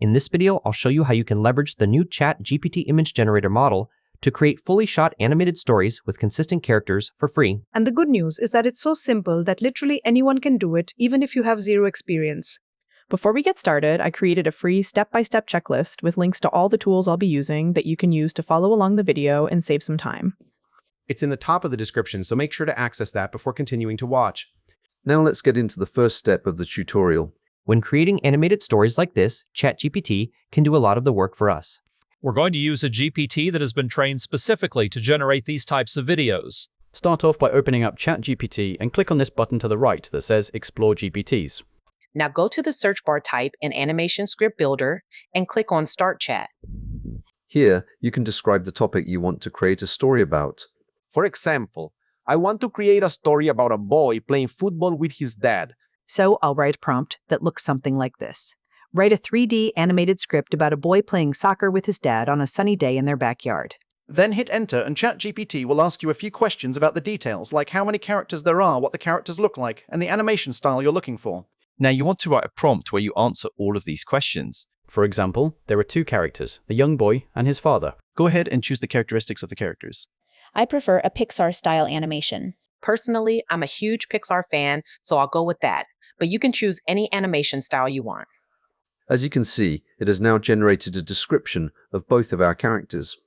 In this video, I'll show you how you can leverage the new ChatGPT image generator model to create fully shot animated stories with consistent characters for free. And the good news is that it's so simple that literally anyone can do it, even if you have zero experience. Before we get started, I created a free step-by-step checklist with links to all the tools I'll be using that you can use to follow along the video and save some time. It's in the top of the description, so make sure to access that before continuing to watch. Now let's get into the first step of the tutorial. When creating animated stories like this, ChatGPT can do a lot of the work for us. We're going to use a GPT that has been trained specifically to generate these types of videos. Start off by opening up ChatGPT and click on this button to the right that says Explore GPTs. Now go to the search bar, type in Animation Script Builder, and click on Start Chat. Here, you can describe the topic you want to create a story about. For example, I want to create a story about a boy playing football with his dad. So I'll write a prompt that looks something like this. Write a 3D animated script about a boy playing soccer with his dad on a sunny day in their backyard. Then hit enter and ChatGPT will ask you a few questions about the details, like how many characters there are, what the characters look like, and the animation style you're looking for. Now you want to write a prompt where you answer all of these questions. For example, there are two characters, a young boy and his father. Go ahead and choose the characteristics of the characters. I prefer a Pixar-style animation. Personally, I'm a huge Pixar fan, so I'll go with that. But you can choose any animation style you want. As you can see, it has now generated a description of both of our characters.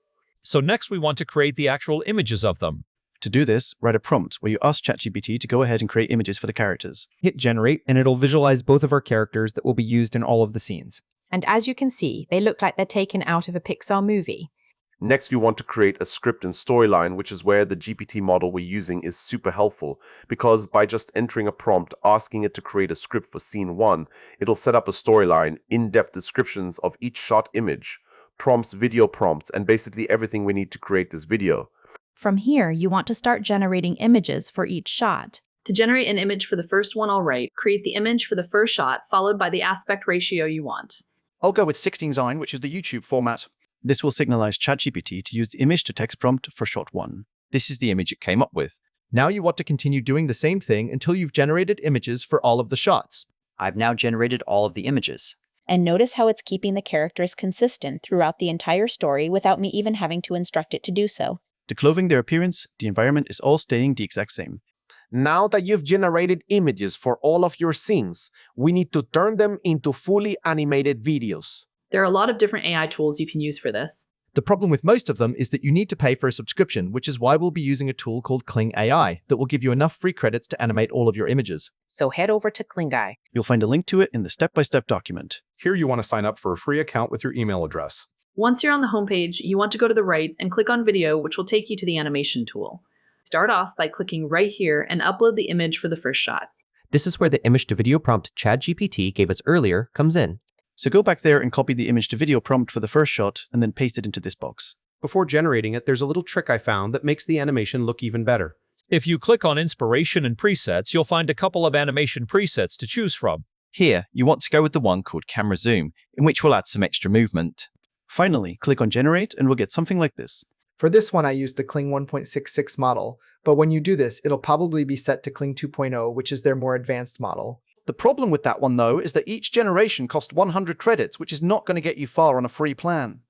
So next we want to create the actual images of them. To do this, write a prompt where you ask ChatGPT to go ahead and create images for the characters. Hit generate and it'll visualize both of our characters that will be used in all of the scenes. And as you can see, they look like they're taken out of a Pixar movie. Next, we want to create a script and storyline, which is where the GPT model we're using is super helpful, because by just entering a prompt, asking it to create a script for scene 1, it'll set up a storyline, in-depth descriptions of each shot image, prompts, video prompts, and basically everything we need to create this video. From here, you want to start generating images for each shot. To generate an image for the first one, I'll write, create the image for the first shot, followed by the aspect ratio you want. I'll go with 16:9, which is the YouTube format. This will signalize ChatGPT to use the image-to-text prompt for shot 1. This is the image it came up with. Now you want to continue doing the same thing until you've generated images for all of the shots. I've now generated all of the images. And notice how it's keeping the characters consistent throughout the entire story without me even having to instruct it to do so. The clothing, their appearance, the environment is all staying the exact same. Now that you've generated images for all of your scenes, we need to turn them into fully animated videos. There are a lot of different AI tools you can use for this. The problem with most of them is that you need to pay for a subscription, which is why we'll be using a tool called Kling AI that will give you enough free credits to animate all of your images. So head over to Klingai. You'll find a link to it in the step-by-step document. Here you want to sign up for a free account with your email address. Once you're on the homepage, you want to go to the right and click on Video, which will take you to the animation tool. Start off by clicking right here and upload the image for the first shot. This is where the image-to-video prompt ChatGPT gave us earlier comes in. So go back there and copy the image-to-video prompt for the first shot and then paste it into this box. Before generating it, there's a little trick I found that makes the animation look even better. If you click on Inspiration and Presets, you'll find a couple of animation presets to choose from. Here, you want to go with the one called Camera Zoom, in which we'll add some extra movement. Finally, click on Generate and we'll get something like this. For this one, I used the Kling 1.66 model, but when you do this, it'll probably be set to Kling 2.0, which is their more advanced model. The problem with that one, though, is that each generation costs 100 credits, which is not going to get you far on a free plan.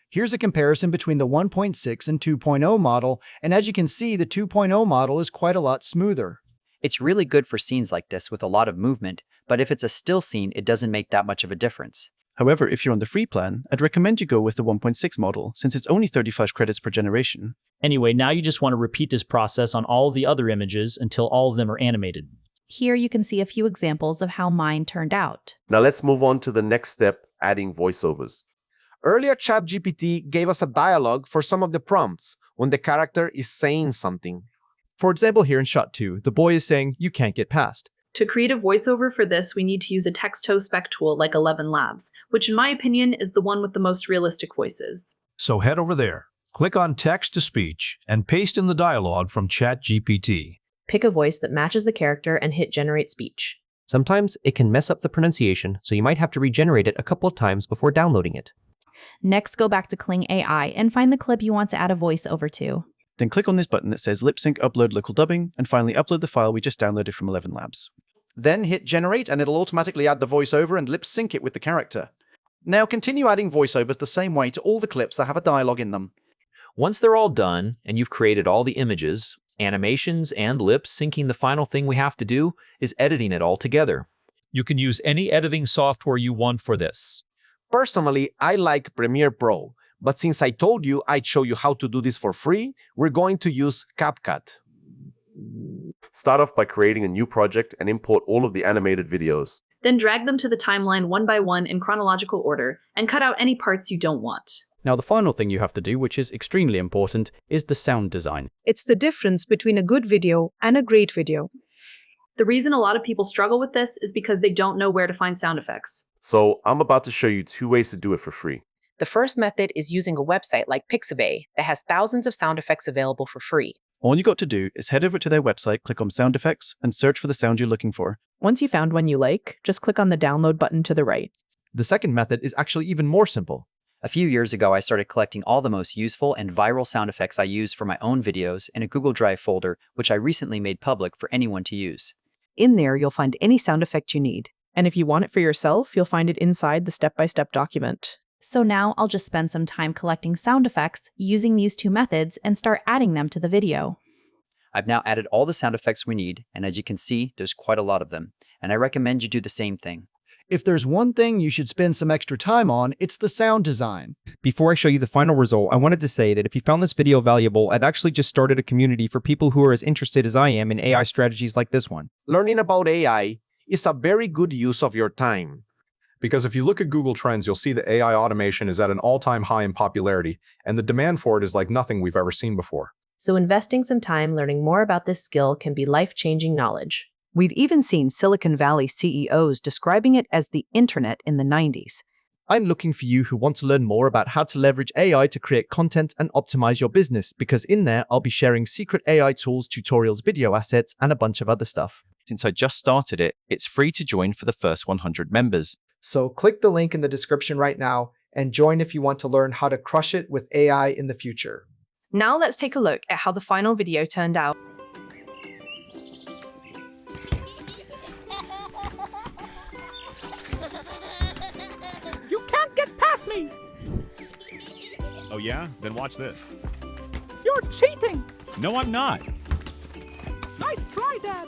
Here's a comparison between the 1.6 and 2.0 model, and as you can see, the 2.0 model is quite a lot smoother. It's really good for scenes like this with a lot of movement, but if it's a still scene, it doesn't make that much of a difference. However, if you're on the free plan, I'd recommend you go with the 1.6 model, since it's only 35 credits per generation. Anyway, now you just want to repeat this process on all the other images until all of them are animated. Here you can see a few examples of how mine turned out. Now let's move on to the next step, adding voiceovers. Earlier, ChatGPT gave us a dialogue for some of the prompts when the character is saying something. For example, here in shot 2, the boy is saying, "You can't get past." To create a voiceover for this, we need to use a text-to-spec tool like 11 Labs, which in my opinion is the one with the most realistic voices. So head over there, click on Text-to-Speech, and paste in the dialogue from ChatGPT. Pick a voice that matches the character and hit Generate Speech. Sometimes it can mess up the pronunciation, so you might have to regenerate it a couple of times before downloading it. Next, go back to Kling AI and find the clip you want to add a voiceover to. Then click on this button that says Lip Sync Upload Local Dubbing, and finally upload the file we just downloaded from 11 Labs. Then hit Generate and it'll automatically add the voiceover and lip sync it with the character. Now continue adding voiceovers the same way to all the clips that have a dialogue in them. Once they're all done, and you've created all the images, animations, and lip syncing, the final thing we have to do is editing it all together. You can use any editing software you want for this. Personally, I like Premiere Pro, but since I told you I'd show you how to do this for free, we're going to use CapCut. Start off by creating a new project and import all of the animated videos. Then drag them to the timeline one by one in chronological order, and cut out any parts you don't want. Now the final thing you have to do, which is extremely important, is the sound design. It's the difference between a good video and a great video. The reason a lot of people struggle with this is because they don't know where to find sound effects. So I'm about to show you 2 ways to do it for free. The first method is using a website like Pixabay that has thousands of sound effects available for free. All you got to do is head over to their website, click on sound effects, and search for the sound you're looking for. Once you found one you like, just click on the download button to the right. The second method is actually even more simple. A few years ago, I started collecting all the most useful and viral sound effects I use for my own videos in a Google Drive folder, which I recently made public for anyone to use. In there, you'll find any sound effect you need. And if you want it for yourself, you'll find it inside the step-by-step document. So now I'll just spend some time collecting sound effects using these 2 methods and start adding them to the video. I've now added all the sound effects we need, and as you can see, there's quite a lot of them, and I recommend you do the same thing. If there's one thing you should spend some extra time on, it's the sound design. Before I show you the final result, I wanted to say that if you found this video valuable, I'd actually just started a community for people who are as interested as I am in AI strategies like this one. Learning about AI is a very good use of your time. Because if you look at Google Trends, you'll see that AI automation is at an all-time high in popularity, and the demand for it is like nothing we've ever seen before. So investing some time learning more about this skill can be life-changing knowledge. We've even seen Silicon Valley CEOs describing it as the internet in the 90s. I'm looking for you who want to learn more about how to leverage AI to create content and optimize your business, because in there I'll be sharing secret AI tools, tutorials, video assets, and a bunch of other stuff. Since I just started it, it's free to join for the first 100 members. So click the link in the description right now and join if you want to learn how to crush it with AI in the future. Now let's take a look at how the final video turned out. You can't get past me! Oh yeah? Then watch this. You're cheating! No, I'm not. Nice try, Dad!